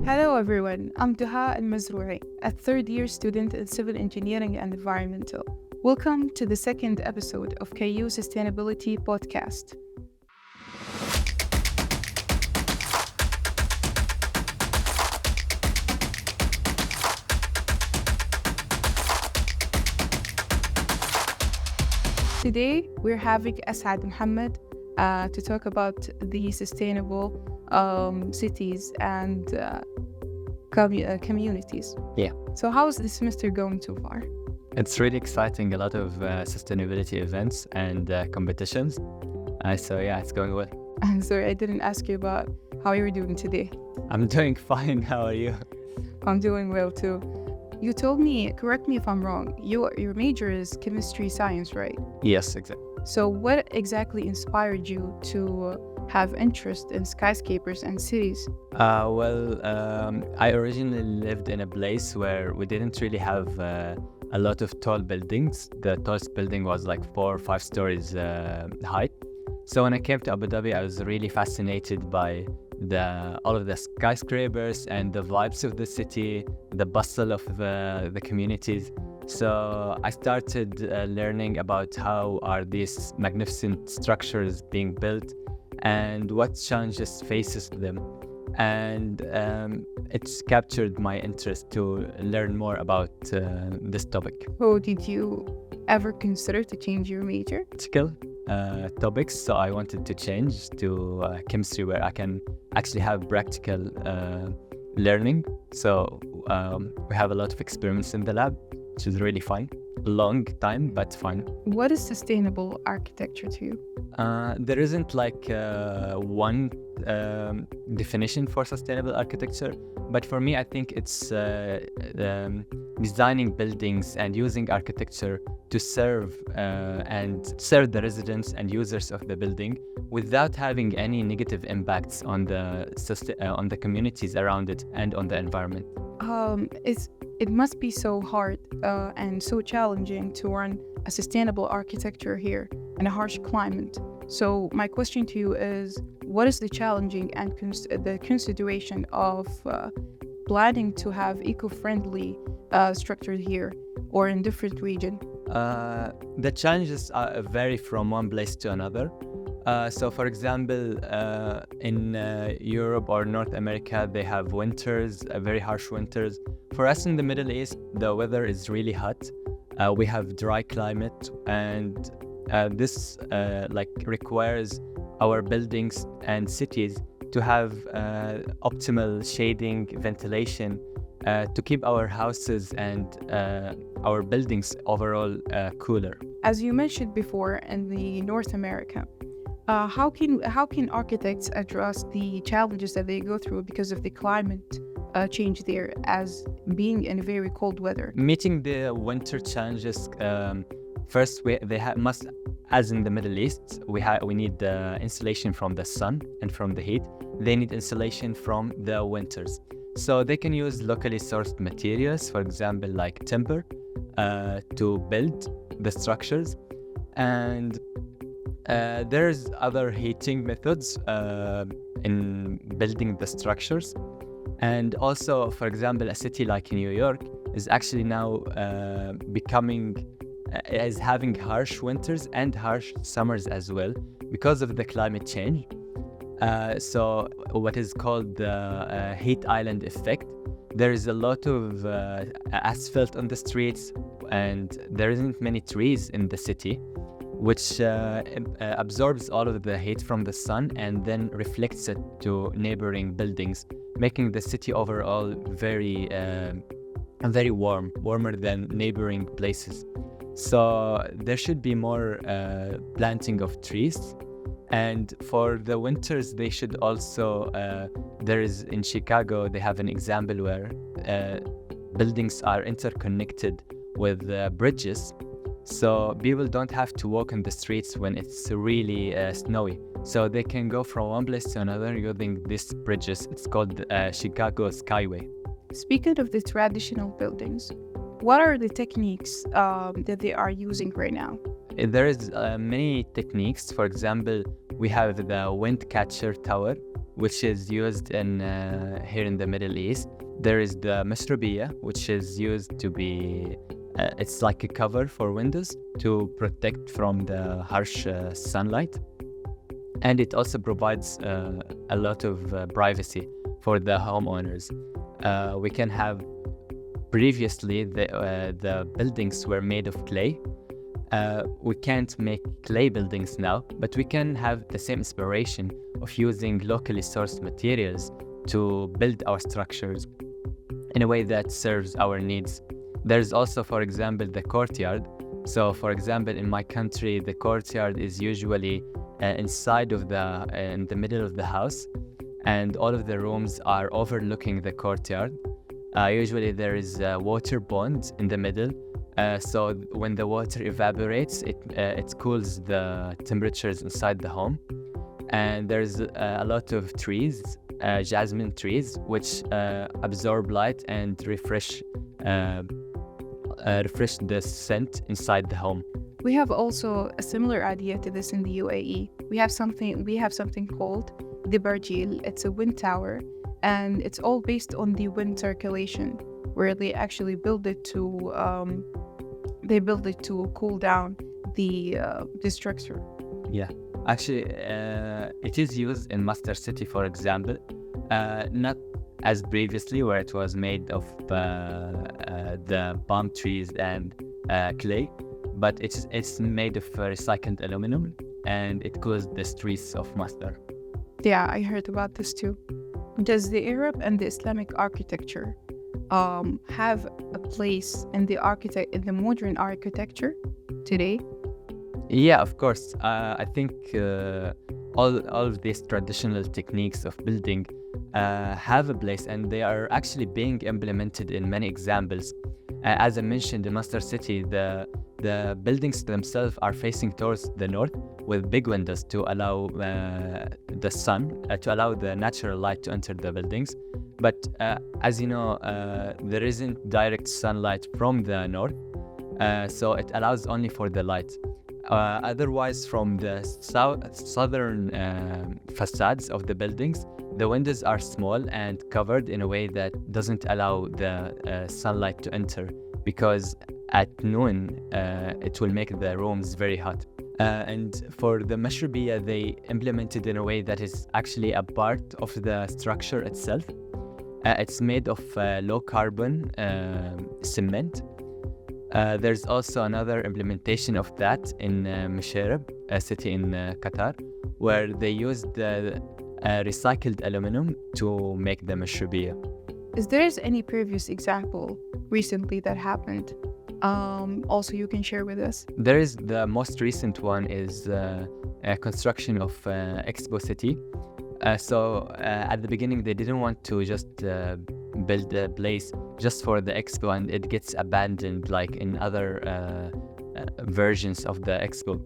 Hello everyone, I'm Duha Al-Mazrou'i, a third-year student in Civil Engineering and Environmental. Welcome to the second episode of KU Sustainability Podcast. Today, we're having Asad Muhammad to talk about the sustainable cities and communities. Yeah, So how is the semester going so far? it's really exciting. A lot of sustainability events and competitions. So yeah, it's going well. I'm sorry, I didn't ask you about how you're doing today. I'm doing fine. How are you? I'm doing well too. You told me, correct me if I'm wrong, your major is chemistry science, right? Yes, exactly. So what exactly inspired you to have interest in skyscrapers and cities? I originally lived in a place where we didn't really have a lot of tall buildings. The tallest building was like 4 or 5 stories height. So when I came to Abu Dhabi, I was really fascinated by all of the skyscrapers and the vibes of the city, the bustle of the communities. So I started learning about how are these magnificent structures being built and what challenges faces them. And it's captured my interest to learn more about this topic. Oh, did you ever consider to change your major? Practical topics, so I wanted to change to chemistry where I can actually have practical learning. So we have a lot of experiments in the lab, which is really fun. Long time, but fun. What is sustainable architecture to you? There isn't like one definition for sustainable architecture, but for me, I think it's designing buildings and using architecture to serve the residents and users of the building without having any negative impacts on the communities around it and on the environment. It must be so hard and so challenging to run a sustainable architecture here in a harsh climate. So my question to you is, what is the challenging and the consideration of planning to have eco-friendly structure here or in different region? The challenges vary from one place to another. So for example, in Europe or North America, they have winters, very harsh winters. For us in the Middle East, the weather is really hot. We have dry climate, and this requires our buildings and cities to have optimal shading, ventilation, to keep our houses and our buildings overall cooler. As you mentioned before, in the North America, how can architects address the challenges that they go through because of the climate change there, as being in very cold weather? Meeting the winter challenges, first must, as in the Middle East, we need the insulation from the sun and from the heat. They need insulation from the winters. So they can use locally sourced materials, for example, like timber, to build the structures. And there's other heating methods in building the structures. And also, for example, a city like New York is actually now is having harsh winters and harsh summers as well because of the climate change. So what is called the heat island effect. There is a lot of asphalt on the streets, and there isn't many trees in the city, which absorbs all of the heat from the sun and then reflects it to neighboring buildings, making the city overall very warmer than neighboring places. So there should be more planting of trees. And for the winters, they should also, in Chicago, they have an example where buildings are interconnected with bridges. So people don't have to walk in the streets when it's really snowy. So they can go from one place to another using these bridges. It's called Chicago Skyway. Speaking of the traditional buildings, what are the techniques that they are using right now? There is many techniques. For example, we have the wind catcher tower, which is used in here in the Middle East. There is the mashrubiyya, which is used to be it's like a cover for windows to protect from the harsh sunlight, and it also provides a lot of privacy for the homeowners. We can have previously the buildings were made of clay. We can't make clay buildings now, but we can have the same inspiration of using locally sourced materials to build our structures in a way that serves our needs. There's also, for example, the courtyard. So, for example, in my country, the courtyard is usually inside of in the middle of the house, and all of the rooms are overlooking the courtyard. Usually, there is a water pond in the middle. So when the water evaporates, it cools the temperatures inside the home. And there's a lot of trees, jasmine trees, which absorb light and refresh the scent inside the home. We have also a similar idea to this in the UAE. We have something called the Barjil. It's a wind tower, and it's all based on the wind circulation, where they actually build it to cool down the structure. Yeah, actually, it is used in Master City, for example, not as previously, where it was made of the palm trees and clay, but it's made of recycled aluminum, and it cools the streets of Master. Yeah, I heard about this too. Does the Arab and the Islamic architecture have a place in the modern architecture today? Yeah, of course. I think all of these traditional techniques of building have a place, and they are actually being implemented in many examples. As I mentioned, in Master City, the buildings themselves are facing towards the north with big windows to allow the sun, to allow the natural light to enter the buildings. But as you know, there isn't direct sunlight from the north, so it allows only for the light. Otherwise, from the southern facades of the buildings, the windows are small and covered in a way that doesn't allow the sunlight to enter, because at noon it will make the rooms very hot. And for the mashrubiyya, they implemented in a way that is actually a part of the structure itself. It's made of low carbon cement. There's also another implementation of that in Musharraf, a city in Qatar, where they used recycled aluminum to make the mashrubiyya. Is there any previous example recently that happened? Also, you can share with us. There is the most recent one is construction of Expo City. So at the beginning, they didn't want to just build a place just for the expo, and it gets abandoned like in other versions of the expo.